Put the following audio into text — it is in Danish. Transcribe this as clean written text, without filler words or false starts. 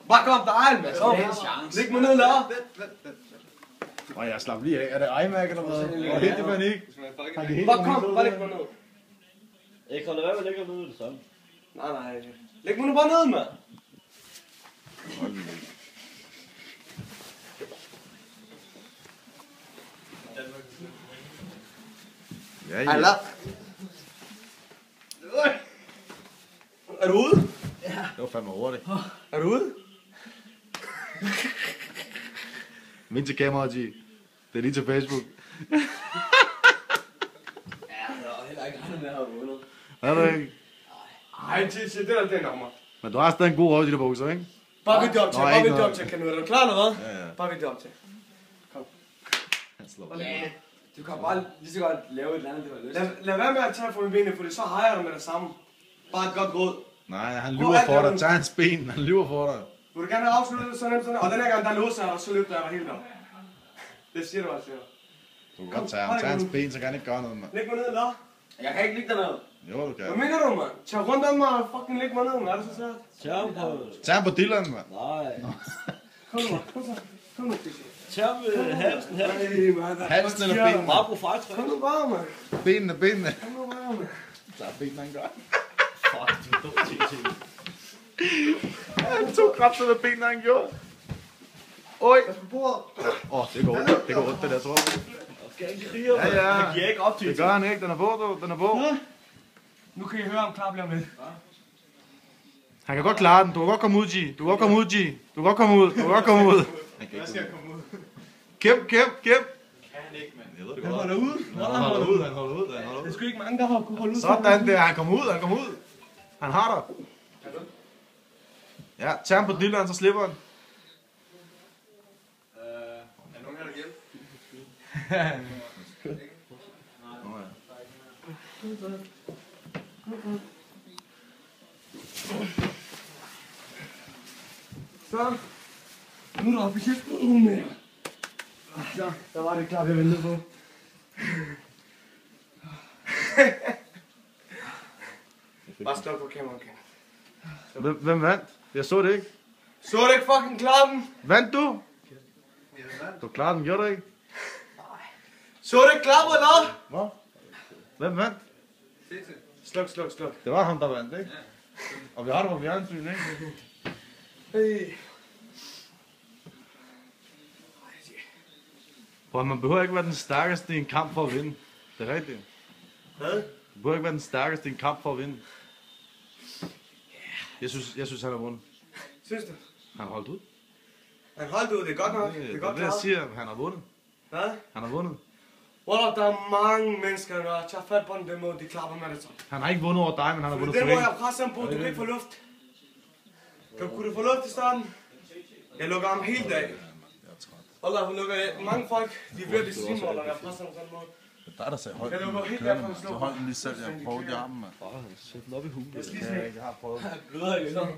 Bare kom, der er en masse. Læg mig ned der. Og jeg slap lige af. Er det iMac eller hvad? Og helt i panik. Bare kom, bare læg mig ned. Jeg kan lade være med at lægge ned det samme. Nej. Læg mig nu bare ned, mand. Ja. Er du ude? Det var fandme hurtigt. Er du ude? Min til kameraet, G. Det er lige til Facebook. Ja, det var heller ikke andet med at have vundet. Er du ikke? Ej, det er den nummer. Men du har stadig en god røv i de der bukser, ikke? Bare ved det op til, kan du? Er du klar eller hvad? Ja. Bare ved det op til. Han slår. Ja, du kan bare lige så godt lave et eller andet, du har lyst til. Lad være med at tage for mine benene, for så har jeg dig med det samme. Bare et godt råd. Nej, han lyver for dig. Tag hans ben. Han lyver for dig. Vil du gerne have afsluttet så nemt sådan? Og den her gang, der låser jeg dig, så løber jeg dig helt op. Det siger du altså. Du kan godt tage ham. Tag hans ben, så kan han ikke gøre noget, mand. Læg mig ned, eller? Jeg kan ikke ligge dernede. Jo, du kan. Hvad mener du, mand? Tag rundt om mig og fucking læg mig ned, mand. Er det så svært? Tjern på. Tag ham på dilleren, mand. Nej. Kom nu, kom så. Kom nu, Tjern med halsen her. Ej, mand. Halsen eller benene? Bare på fejltræk. Kom nu bare, mand. Benene. Kom nu bare, mand. Så er benene, han gør. Fuck, du er dum til. Han tog kraftigt med benene, han gjorde. Oj. Pas på bordet. Det går ondt. Det går ondt, det der, tror jeg. Skal ikke kriger, Ja, ja. Han giver ikke op til. Det gør han ikke. Den er på, du. Den er på. Nu kan I høre, om klar bliver med. Han kan godt klare den. Du kan godt komme ud, G. Du kan godt komme ud, G. Du kan godt komme ud. Du kan godt komme ud. Hvad skal jeg komme ud? Kæm. Kan han ikke, mand? Jeg ved det Han godt. holder ud. Han holder ud. Det er sgu ikke mange, der har kunnet holde ud. Sådan der. Han kommer ud. Han har dig. Ja, tag ham på dilleren, så slipper han. Er nogen her, der hjælper? Så. Nu er der officielt med. Så, der var det klart, vi ventede på. Bare stop på kameraet, Kenneth. Hvem vandt? Jeg så det ikke. Så du ikke fucking klare den? Vandt du? Du klarede den, gjorde du ikke? Så du ikke klare på eller? Hvad? Hvem vandt? Sluk. Det var ham, der vandt, ikke? Og vi har det på fjernsyn, ikke? Hey. Prøv, man behøver ikke være den stærkeste i en kamp for at vinde. Det er rigtigt. Hvad? Du behøver ikke være den stærkeste i en kamp for at vinde. Jeg synes han har vundet. Synes du? Han har holdt ud. Han holdt ud, det er godt nok. Det er godt det, jeg klart. siger. Han har vundet. Hvad? Han har vundet. Wallah, der er mange mennesker, der tager fat på den måde, de klapper med det så. Han har ikke vundet over dig, men han har vundet Det for må en. jeg presse ham på, du kan ikke få luft. Kunne du få luft i starten? Jeg lukker ham helt af. Wallah, hun lukker af. Mange folk, de bliver det svimer, når jeg presser ham sådan en måde. Der er der sagde højt. Jeg lukker helt af for en Så slå. hold den lige selv. Jeg prøver i armen, mand. Sæt den op i hulen. Jeg har prøvet. Bløder i øjnene.